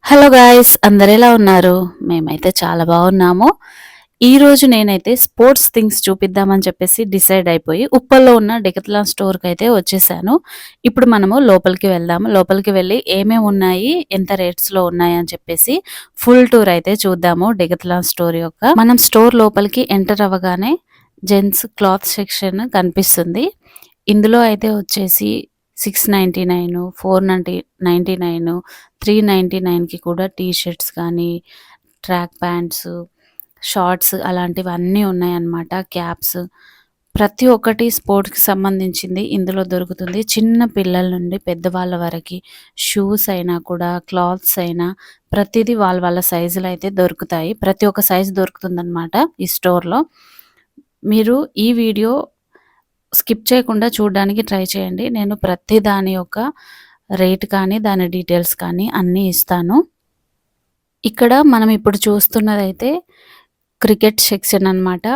Hello guys, అందరు ఎలా ఉన్నారు? మేమైతే చాలా బాగున్నాము. ఈరోజు నేనైతే స్పోర్ట్స్ థింగ్స్ చూపిద్దామని చెప్పేసి డిసైడ్ అయిపోయి ఉప్పల్లో ఉన్న డెకత్లాన్ స్టోర్కి అయితే వచ్చేసాను. ఇప్పుడు మనము లోపలికి వెళ్దాము. లోపలికి వెళ్ళి ఏమేమి ఉన్నాయి, ఎంత రేట్స్లో ఉన్నాయి అని చెప్పేసి ఫుల్ టూర్ అయితే చూద్దాము డెకత్లాన్ స్టోర్ యొక్క. మనం స్టోర్ లోపలికి ఎంటర్ అవ్వగానే జెంట్స్ క్లాత్ సెక్షన్ కనిపిస్తుంది. ఇందులో అయితే వచ్చేసి 699, 499, 399కి కూడా టీ షర్ట్స్ కానీ, ట్రాక్ ప్యాంట్స్, షార్ట్స్ అలాంటివన్నీ ఉన్నాయన్నమాట. క్యాప్స్ ప్రతి ఒక్కటి స్పోర్ట్స్కి సంబంధించింది ఇందులో దొరుకుతుంది. చిన్న పిల్లల నుండి పెద్దవాళ్ళ వరకు షూస్ అయినా కూడా, క్లాత్స్ అయినా ప్రతిదీ వాళ్ళ వాళ్ళ సైజులు అయితే దొరుకుతాయి. ప్రతి ఒక్క సైజు దొరుకుతుందన్నమాట ఈ స్టోర్లో. మీరు ఈ వీడియో స్కిప్ చేయకుండా చూడడానికి ట్రై చేయండి. నేను ప్రతి దాని యొక్క రేట్ కానీ, దాని డీటెయిల్స్ కానీ అన్నీ ఇస్తాను. ఇక్కడ మనం ఇప్పుడు చూస్తున్నదైతే క్రికెట్ సెక్షన్ అన్నమాట.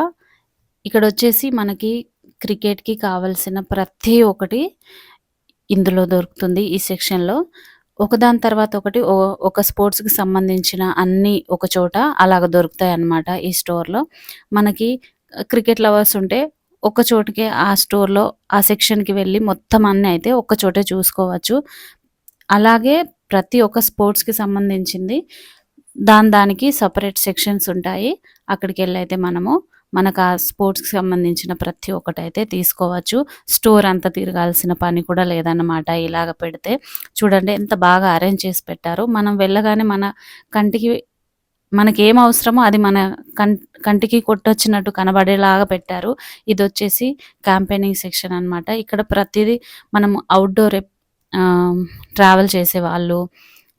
ఇక్కడ వచ్చేసి మనకి క్రికెట్‌కి కావాల్సిన ప్రతి ఒక్కటి ఇందులో దొరుకుతుంది ఈ సెక్షన్‌లో. ఒకదాని తర్వాత ఒకటి ఒక స్పోర్ట్స్‌కి సంబంధించిన అన్నీ ఒక చోట అలాగ దొరుకుతాయన్నమాట ఈ స్టోర్‌లో. మనకి క్రికెట్ లవర్స్ ఉంటే ఒక చోటుకే ఆ స్టోర్‌లో ఆ సెక్షన్‌కి వెళ్ళి మొత్తం అన్నీ అయితే ఒక్క చోటే చూసుకోవచ్చు. అలాగే ప్రతి ఒక్క స్పోర్ట్స్‌కి సంబంధించింది దానికి సెపరేట్ సెక్షన్స్ ఉంటాయి. అక్కడికెళ్ళి అయితే మనకు ఆ స్పోర్ట్స్‌కి సంబంధించిన ప్రతి ఒక్కటైతే తీసుకోవచ్చు. స్టోర్ అంతా తిరగాల్సిన పని కూడా లేదన్నమాట ఇలాగ పెడితే. చూడండి ఎంత బాగా అరేంజ్ చేసి పెట్టారో. మనం వెళ్ళగానే మన కంటికి మనకేం అవసరమో అది మన కంటికి కొట్టొచ్చినట్టు కనబడేలాగా పెట్టారు. ఇదొచ్చేసి క్యాంపెయినింగ్ సెక్షన్ అన్నమాట. ఇక్కడ ప్రతిదీ మనం అవుట్‌డోర్ ట్రావెల్ చేసేవాళ్ళు,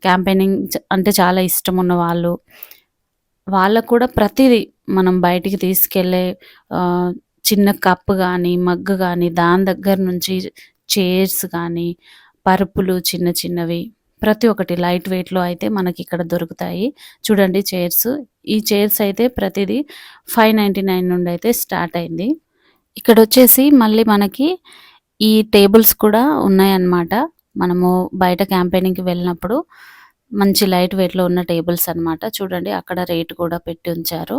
క్యాంపెయినింగ్ అంటే చాలా ఇష్టం ఉన్న వాళ్ళకు కూడా ప్రతిదీ మనం బయటికి తీసుకెళ్ళే చిన్న కప్ గానీ, మగ్ గానీ, దాని దగ్గర నుంచి చైర్స్ కానీ, పరుపులు చిన్న చిన్నవి ప్రతి ఒక్కటి లైట్ వెయిట్‌లో అయితే మనకిక్కడ దొరుకుతాయి. చూడండి చైర్స్. ఈ చైర్స్ అయితే ప్రతిదీ 599 నుండి అయితే స్టార్ట్ అయింది. ఇక్కడొచ్చేసి మళ్ళీ మనకి ఈ టేబుల్స్ కూడా ఉన్నాయన్నమాట. మనము బయట క్యాంపెయినింగ్‌కి వెళ్ళినప్పుడు మంచి లైట్ వెయిట్‌లో ఉన్న టేబుల్స్ అన్నమాట. చూడండి అక్కడ రేట్ కూడా పెట్టి ఉంచారు.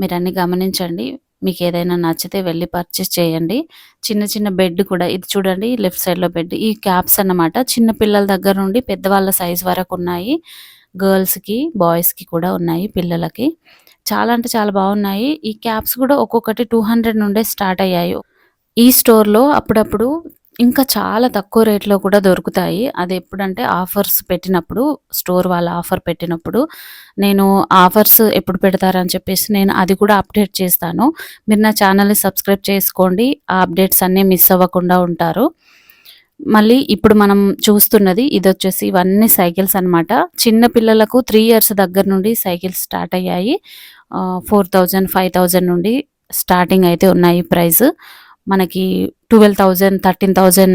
మీరన్నీ గమనించండి. మీకేదైనా నచ్చితే వెళ్ళి పర్చేస్ చేయండి. చిన్న చిన్న బెడ్ కూడా ఇది చూడండి లెఫ్ట్ సైడ్‌లో బెడ్. ఈ క్యాప్స్ అన్నమాట చిన్న పిల్లల దగ్గర నుండి పెద్దవాళ్ళ సైజ్ వరకు ఉన్నాయి. గర్ల్స్‌కి, బాయ్స్‌కి కూడా ఉన్నాయి పిల్లలకి. చాలా అంటే చాలా బాగున్నాయి. ఈ క్యాప్స్ కూడా ఒక్కొక్కటి 200 నుండే స్టార్ట్ అయ్యాయి. ఈ స్టోర్‌లో అప్పుడప్పుడు ఇంకా చాలా తక్కువ రేట్‌లో కూడా దొరుకుతాయి. అదెప్పుడంటే ఆఫర్స్ పెట్టినప్పుడు, స్టోర్ వాళ్ళు ఆఫర్ పెట్టినప్పుడు, నేను ఆఫర్స్ ఎప్పుడు పెడతారని చెప్పేసి నేను అది కూడా అప్డేట్ చేస్తాను. మీరు నా ఛానల్‌ని సబ్స్క్రైబ్ చేసుకోండి. ఆ అప్డేట్స్ అన్నీ మిస్ అవ్వకుండా ఉంటారు. మళ్ళీ ఇప్పుడు మనం చూస్తున్నది ఇదొచ్చేసి ఇవన్నీ సైకిల్స్ అన్నమాట. చిన్న పిల్లలకు 3 ఇయర్స్ దగ్గర నుండి సైకిల్స్ స్టార్ట్ అయ్యాయి. 4000, 5000 నుండి స్టార్టింగ్ అయితే ఉన్నాయి ప్రైస్. మనకి 12,000, 13,000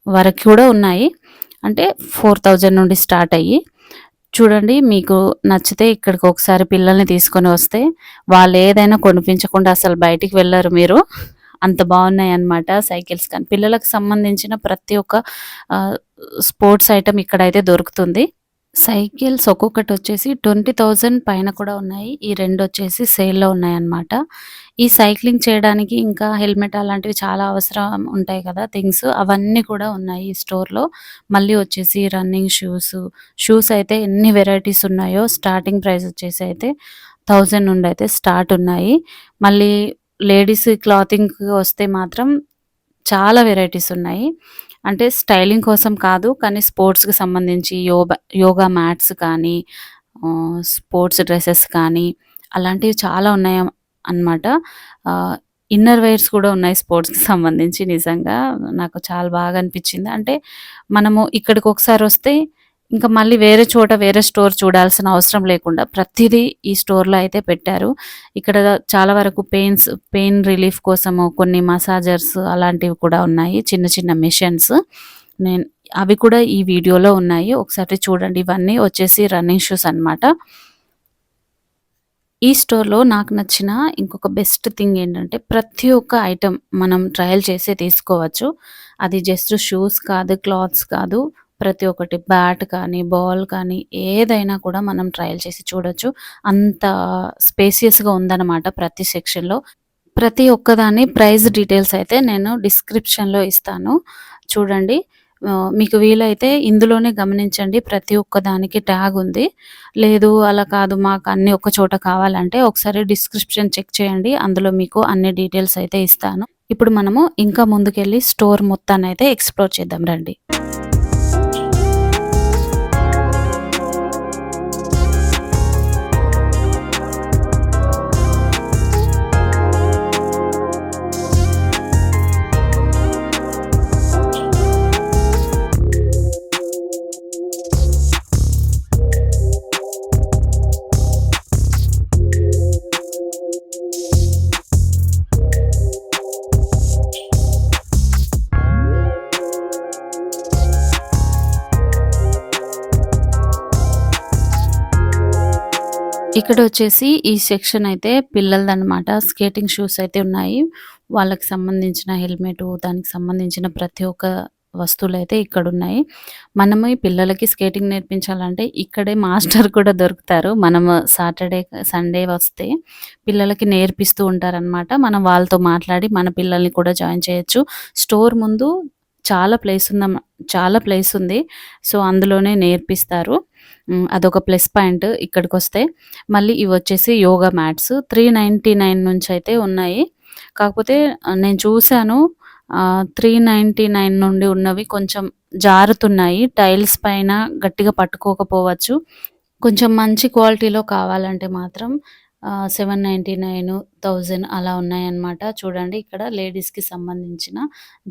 వరకు కూడా ఉన్నాయి. అంటే 4,000 నుండి స్టార్ట్ అయ్యి. చూడండి మీకు నచ్చితే ఇక్కడికి ఒకసారి పిల్లల్ని తీసుకొని వస్తే వాళ్ళు ఏదైనా కొనిపించకుండా అసలు బయటికి వెళ్ళరు మీరు. అంత బాగున్నాయన్నమాట సైకిల్స్ కానీ. పిల్లలకు సంబంధించిన ప్రతి ఒక్క స్పోర్ట్స్ ఐటెమ్ ఇక్కడైతే దొరుకుతుంది. సైకిల్స్ ఒక్కొక్కటి వచ్చేసి 20,000 పైన కూడా ఉన్నాయి. ఈ 2 వచ్చేసి సేల్‌లో ఉన్నాయన్నమాట. ఈ సైక్లింగ్ చేయడానికి ఇంకా హెల్మెట్ అలాంటివి చాలా అవసరం ఉంటాయి కదా థింగ్స్. అవన్నీ కూడా ఉన్నాయి ఈ స్టోర్‌లో. మళ్ళీ వచ్చేసి రన్నింగ్ షూస్ అయితే ఎన్ని వెరైటీస్ ఉన్నాయో స్టార్టింగ్ ప్రైస్ వచ్చేసి అయితే 1000 నుండి అయితే స్టార్ట్ ఉన్నాయి. మళ్ళీ లేడీస్ క్లాతింగ్‌కి వస్తే మాత్రం చాలా వెరైటీస్ ఉన్నాయి. అంటే స్టైలింగ్ కోసం కాదు, కానీ స్పోర్ట్స్‌కి సంబంధించి యోగా మ్యాట్స్ కానీ, స్పోర్ట్స్ డ్రెసెస్ కానీ అలాంటివి చాలా ఉన్నాయి అన్నమాట. ఇన్నర్ వేర్స్ కూడా ఉన్నాయి స్పోర్ట్స్‌కి సంబంధించి. నిజంగా నాకు చాలా బాగా అనిపించింది. అంటే మనము ఇక్కడికి ఒకసారి వస్తే ఇంకా మళ్ళీ వేరే చోట వేరే స్టోర్ చూడాల్సిన అవసరం లేకుండా ప్రతిదీ ఈ స్టోర్‌లో అయితే పెట్టారు. ఇక్కడ చాలా వరకు పెయిన్ రిలీఫ్ కోసము కొన్ని మసాజర్స్ అలాంటివి కూడా ఉన్నాయి. చిన్న చిన్న మిషన్స్. అవి కూడా ఈ వీడియోలో ఉన్నాయి. ఒకసారి చూడండి. ఇవన్నీ వచ్చేసి రన్నింగ్ షూస్ అన్నమాట. ఈ స్టోర్‌లో నాకు నచ్చిన ఇంకొక బెస్ట్ థింగ్ ఏంటంటే ప్రతి ఒక్క ఐటెమ్ మనం ట్రయల్ చేసే తీసుకోవచ్చు. అది జస్ట్ షూస్ కాదు, క్లాత్స్ కాదు. ప్రతి ఒక్కటి బ్యాట్ కానీ, బాల్ కానీ ఏదైనా కూడా మనం ట్రయల్ చేసి చూడొచ్చు. అంత స్పేసియస్‌గా ఉందన్నమాట ప్రతి సెక్షన్‌లో. ప్రతి ఒక్కదాని ప్రైస్ డీటెయిల్స్ అయితే నేను డిస్క్రిప్షన్‌లో ఇస్తాను. చూడండి. మీకు వీలైతే ఇందులోనే గమనించండి. ప్రతి ఒక్క దానికి ట్యాగ్ ఉంది. లేదు అలా కాదు మాకు అన్నీ ఒక చోట కావాలంటే ఒకసారి డిస్క్రిప్షన్ చెక్ చేయండి. అందులో మీకు అన్ని డీటెయిల్స్ అయితే ఇస్తాను. ఇప్పుడు మనము ఇంకా ముందుకెళ్ళి స్టోర్ మొత్తాన్నయితే ఎక్స్‌ప్లోర్ చేద్దాం రండి. ఇక్కడొచ్చేసి ఈ సెక్షన్ అయితే పిల్లలదనమాట. స్కేటింగ్ షూస్ అయితే ఉన్నాయి. వాళ్ళకి సంబంధించిన హెల్మెటు, దానికి సంబంధించిన ప్రతి ఒక్క వస్తువులైతే ఇక్కడున్నాయి. మనము ఈ పిల్లలకి స్కేటింగ్ నేర్పించాలంటే ఇక్కడే మాస్టర్ కూడా దొరుకుతారు. మనము సాటర్‌డే, సండే వస్తే పిల్లలకి నేర్పిస్తూ ఉంటారనమాట. మనం వాళ్ళతో మాట్లాడి మన పిల్లల్ని కూడా జాయిన్ చేయొచ్చు. స్టోర్ ముందు చాలా చాలా ప్లేస్ ఉంది. సో, అందులోనే నేర్పిస్తారు. అదొక ప్లస్ పాయింట్ ఇక్కడికొస్తే. మళ్ళీ ఇవొచ్చేసి యోగా మ్యాట్స్ 399 నుంచయితే ఉన్నాయి. కాకపోతే నేను చూసాను 399 నుండి ఉన్నవి కొంచెం జారుతున్నాయి. టైల్స్ పైన గట్టిగా పట్టుకోకపోవచ్చు. కొంచెం మంచి క్వాలిటీలో కావాలంటే మాత్రం 799, 1000 అలా ఉన్నాయన్నమాట. చూడండి ఇక్కడ లేడీస్‌కి సంబంధించిన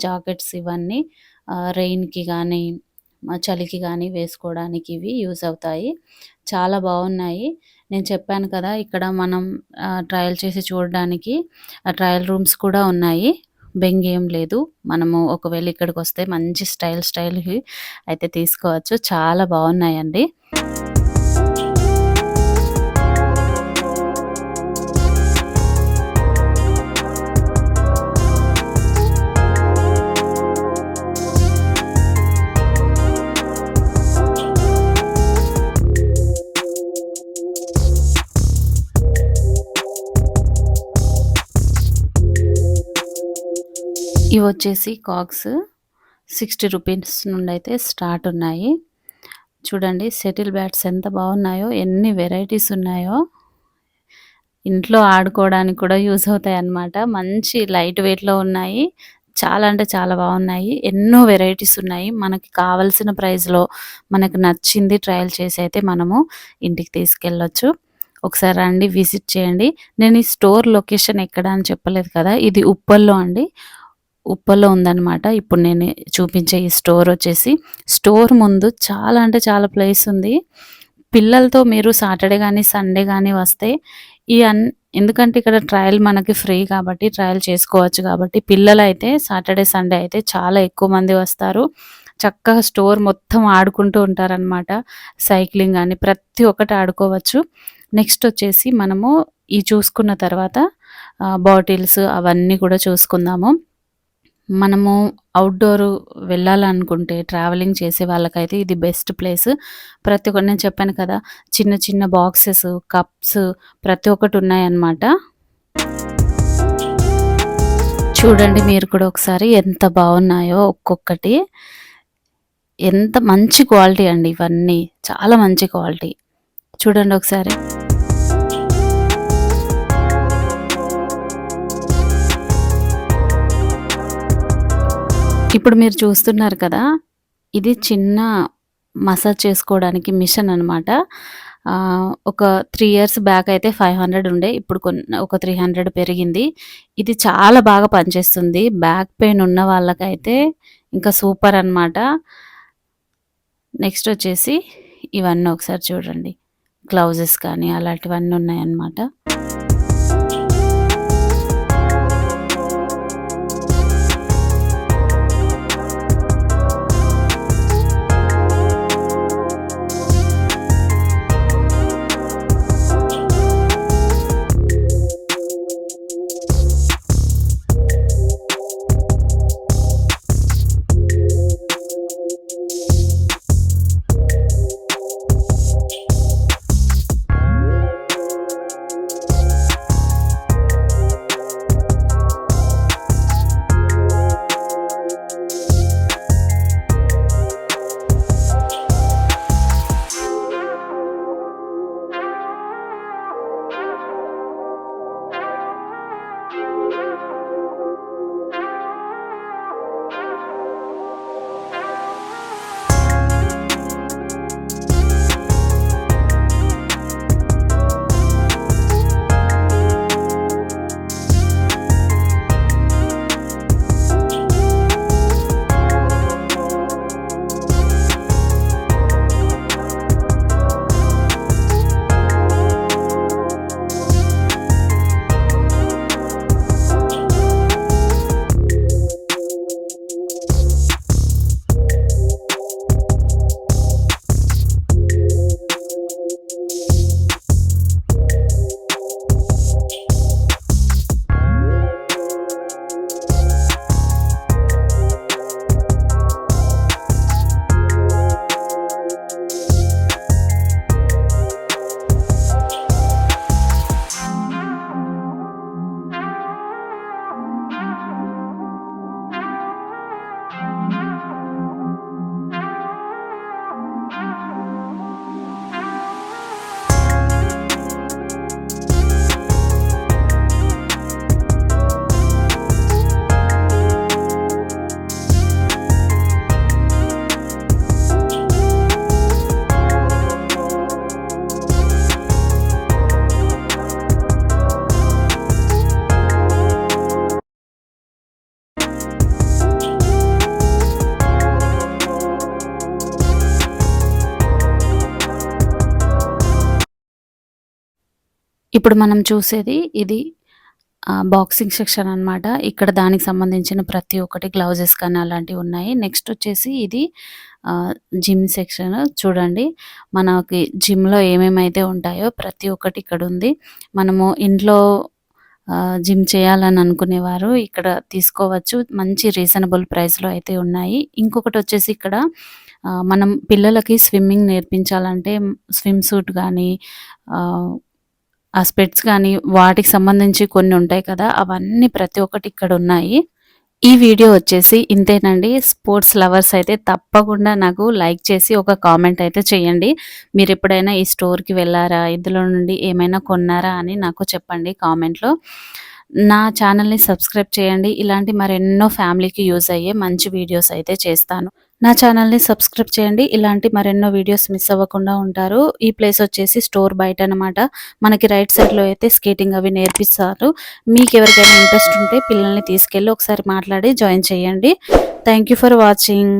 జాకెట్స్ ఇవన్నీ రెయిన్‌కి గానీ, చలికి గానీ వేసుకోవడానికి ఇవి యూజ్ అవుతాయి. చాలా బావున్నాయి. నేను చెప్పాను కదా! ఇక్కడ మనం ట్రయల్ చేసి చూడడానికి ట్రయల్ రూమ్స్ కూడా ఉన్నాయి. బెంగేం లేదు. మనము ఒకవేళ ఇక్కడికొస్తే మంచి స్టైల్‌వి అయితే తీసుకోవచ్చు. చాలా బావున్నాయండి. ఇవొచ్చేసి కాక్స్ 60 రూపీస్ నుండయితే స్టార్ట్ ఉన్నాయి. చూడండి షటిల్ బ్యాట్స్ ఎంత బావున్నాయో, ఎన్ని వెరైటీస్ ఉన్నాయో. ఇంట్లో ఆడుకోవడానికి కూడా యూజ్ అవుతాయన్నమాట. మంచి లైట్ వెయిట్‌లో ఉన్నాయి. చాలా అంటే చాలా బావున్నాయి. ఎన్నో వెరైటీస్ ఉన్నాయి. మనకి కావాల్సిన ప్రైస్‌లో మనకు నచ్చింది ట్రయల్ చేసి అయితే మనము ఇంటికి తీసుకెళ్ళొచ్చు. ఒకసారి రండి విజిట్ చేయండి. నేను ఈ స్టోర్ లొకేషన్ ఎక్కడ అని చెప్పలేదు కదా! ఇది ఉప్పల్‌లో అండి. ఉప్పల్లో ఉందనమాట. ఇప్పుడు నేను చూపించే ఈ స్టోర్ వచ్చేసి, స్టోర్ ముందు చాలా అంటే చాలా ప్లేస్ ఉంది. పిల్లలతో మీరు సాటర్‌డే గానీ, సండే గానీ వస్తే ఈ అన్ ఎందుకంటే ఇక్కడ ట్రయల్ మనకి ఫ్రీ కాబట్టి ట్రయల్ చేసుకోవచ్చు కాబట్టి పిల్లలైతే సాటర్‌డే, సండే అయితే చాలా ఎక్కువ మంది వస్తారు. చక్కగా స్టోర్ మొత్తం ఆడుకుంటూ ఉంటారనమాట. సైక్లింగ్ గానీ ప్రతి ఒక్కటి ఆడుకోవచ్చు. నెక్స్ట్ వచ్చేసి మనము ఈ చూసుకున్న తర్వాత బాటిల్స్ అవన్నీ కూడా చూసుకుందాము. మనము ఔట్‌డోర్ వెళ్ళాలనుకుంటే ట్రావెలింగ్ చేసే వాళ్ళకైతే ఇది బెస్ట్ ప్లేస్. ప్రతి ఒక్కటి నేను చెప్పాను కదా! చిన్న చిన్న బాక్సెస్, కప్స్ ప్రతి ఒక్కటి ఉన్నాయన్నమాట. చూడండి మీరు కూడా ఒకసారి ఎంత బావున్నాయో ఒక్కొక్కటి. ఎంత మంచి క్వాలిటీ అండి ఇవన్నీ. చాలా మంచి క్వాలిటీ. చూడండి ఒకసారి. ఇప్పుడు మీరు చూస్తున్నారు కదా! ఇది చిన్న మసాజ్ చేసుకోవడానికి మిషన్ అనమాట. ఒక 3 ఇయర్స్ బ్యాక్ అయితే 500 ఉండే. ఇప్పుడు ఒక 300 పెరిగింది. ఇది చాలా బాగా పనిచేస్తుంది. బ్యాక్ పెయిన్ ఉన్న వాళ్ళకైతే ఇంకా సూపర్ అనమాట. నెక్స్ట్ వచ్చేసి ఇవన్నీ ఒకసారి చూడండి. గ్లౌజెస్ కానీ అలాంటివన్నీ ఉన్నాయన్నమాట. ఇప్పుడు మనం చూసేది ఇది బాక్సింగ్ సెక్షన్ అన్నమాట. ఇక్కడ దానికి సంబంధించిన ప్రతి ఒక్కటి గ్లౌజెస్ కానీ అలాంటివి ఉన్నాయి. నెక్స్ట్ వచ్చేసి ఇది జిమ్ సెక్షన్ చూడండి. మనకి జిమ్‌లో ఏమేమైతే ఉంటాయో ప్రతి ఒక్కటి ఇక్కడుంది. మనము ఇంట్లో జిమ్ చేయాలని అనుకునేవారు ఇక్కడ తీసుకోవచ్చు. మంచి రీజనబుల్ ప్రైస్‌లో అయితే ఉన్నాయి. ఇంకొకటొచ్చేసి ఇక్కడ మనం పిల్లలకి స్విమ్మింగ్ నేర్పించాలంటే స్విమ్ సూట్ గానీ ఆహ్, ఆ స్పెట్స్ గానీ వాటికి సంబంధించి కొన్ని ఉంటాయి కదా! అవన్నీ ప్రతి ఒక్కటి ఇక్కడున్నాయి. ఈ వీడియో వచ్చేసి ఇంతేనండి. స్పోర్ట్స్ లవర్స్ అయితే తప్పకుండా నాకు లైక్ చేసి ఒక కామెంట్ అయితే చేయండి. మీరెప్పుడైనా ఈ స్టోర్‌కి వెళ్లారా? ఇందులో నుండి ఏమైనా కొన్నారా? అని నాకు చెప్పండి కామెంట్‌లో. నా ఛానల్‌ని సబ్స్క్రైబ్ చేయండి. ఇలాంటి మరెన్నో ఫ్యామిలీకి యూజ్ అయ్యే మంచి వీడియోస్ అయితే చేస్తాను. నా ఛానల్‌ని సబ్స్క్రైబ్ చేయండి. ఇలాంటి మరెన్నో వీడియోస్ మిస్ అవ్వకుండా ఉంటారు. ఈ ప్లేస్ వచ్చేసి స్టోర్ బయటనమాట. మనకి రైట్ సైడ్‌లో అయితే స్కేటింగ్ అవి నేర్పిస్తారు. మీకెవరికైనా ఇంట్రెస్ట్ ఉంటే పిల్లల్ని తీసుకెళ్ళి ఒకసారి మాట్లాడి జాయిన్ చేయండి. Thank you for watching.